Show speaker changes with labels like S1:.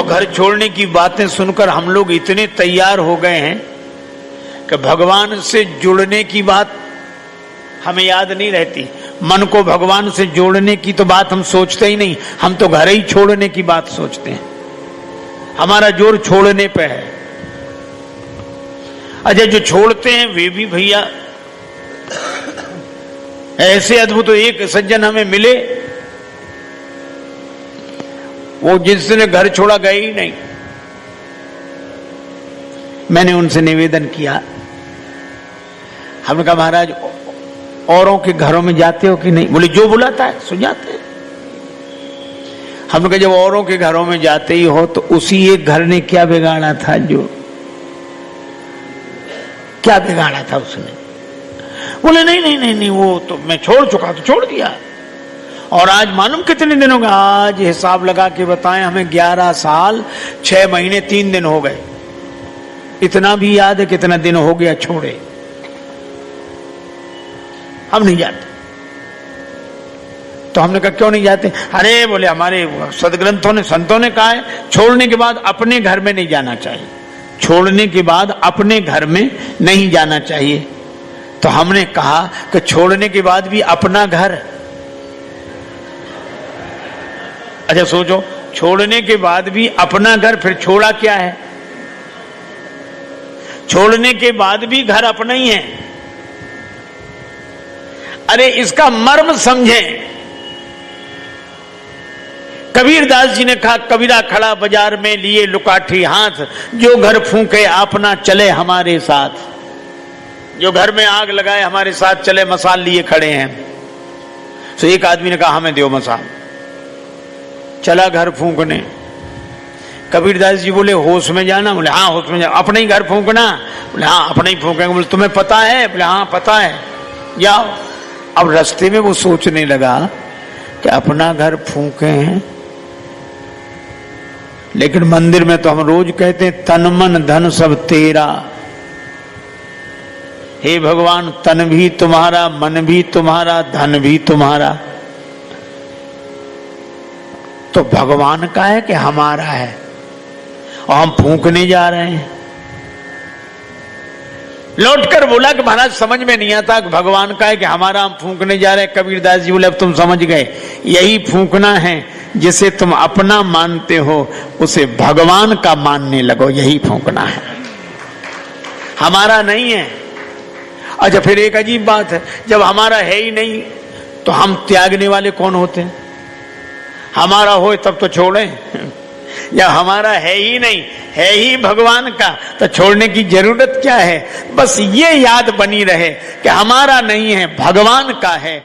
S1: घर छोड़ने की बातें सुनकर हम लोग इतने तैयार हो गए हैं कि भगवान से जुड़ने की बात हमें याद नहीं रहती। मन को भगवान से जोड़ने की तो बात हम सोचते ही नहीं, हम तो घर ही छोड़ने की बात सोचते हैं। हमारा जोर छोड़ने पे है। अच्छा, जो छोड़ते हैं वे भी भैया ऐसे अद्भुत। तो एक सज्जन हमें मिले, वो जिसने घर छोड़ा गए ही नहीं। मैंने उनसे निवेदन किया, हमने कहा महाराज औरों के घरों में जाते हो कि नहीं? बोले जो बुलाता है सो जाते हैं। हमने कहा जब औरों के घरों में जाते ही हो तो उसी एक घर ने क्या बिगाड़ा था? जो क्या बिगाड़ा था उसने? बोले नहीं नहीं नहीं नहीं, वो तो मैं छोड़ चुका, तो छोड़ दिया। और आज मालूम कितने दिन हो गए? आज हिसाब लगा के बताएं, हमें 11 साल 6 महीने 3 दिन हो गए। इतना भी याद है कितना दिन हो गया छोड़े? हम नहीं जाते। तो हमने कहा क्यों नहीं जाते? अरे बोले हमारे सदग्रंथों ने, संतों ने कहा है छोड़ने के बाद अपने घर में नहीं जाना चाहिए, छोड़ने के बाद अपने घर में नहीं जाना चाहिए। तो हमने कहा कि छोड़ने के बाद भी अपना घर। अच्छा सोचो, छोड़ने के बाद भी अपना घर, फिर छोड़ा क्या है? छोड़ने के बाद भी घर अपना ही है। अरे इसका मर्म समझें। कबीरदास जी ने कहा, कबीरा खड़ा बाजार में लिए लुकाठी हाथ, जो घर फूंके अपना चले हमारे साथ। जो घर में आग लगाए हमारे साथ चले, मसाल लिए खड़े हैं। तो एक आदमी ने कहा हमें दो मसाल। चला घर फूंकने। कबीरदास जी बोले होश में जाना? बोले हाँ होश में जाना। अपने ही घर फूंकना? बोले हाँ अपने ही फूंकेंगे। बोले तुम्हें पता है? बोले हाँ पता है, जाओ। अब रास्ते में वो सोचने लगा कि अपना घर फूंके हैं, लेकिन मंदिर में तो हम रोज कहते हैं तन मन धन सब तेरा। हे भगवान, तन भी तुम्हारा, मन भी तुम्हारा, धन भी तुम्हारा। तो भगवान का है कि हमारा है? और हम फूंकने जा रहे हैं। लौटकर बोला कि महाराज समझ में नहीं आता कि भगवान का है कि हमारा, हम फूंकने जा रहे हैं। कबीरदास जी बोले अब तुम समझ गए, यही फूंकना है। जिसे तुम अपना मानते हो उसे भगवान का मानने लगो, यही फूंकना है, हमारा नहीं है। अच्छा फिर एक अजीब बात है, जब हमारा है ही नहीं तो हम त्यागने वाले कौन होते हैं? हमारा हो तब तो छोड़ें। जब हमारा है ही नहीं, है ही भगवान का, तो छोड़ने की जरूरत क्या है? बस ये याद बनी रहे कि हमारा नहीं है, भगवान का है।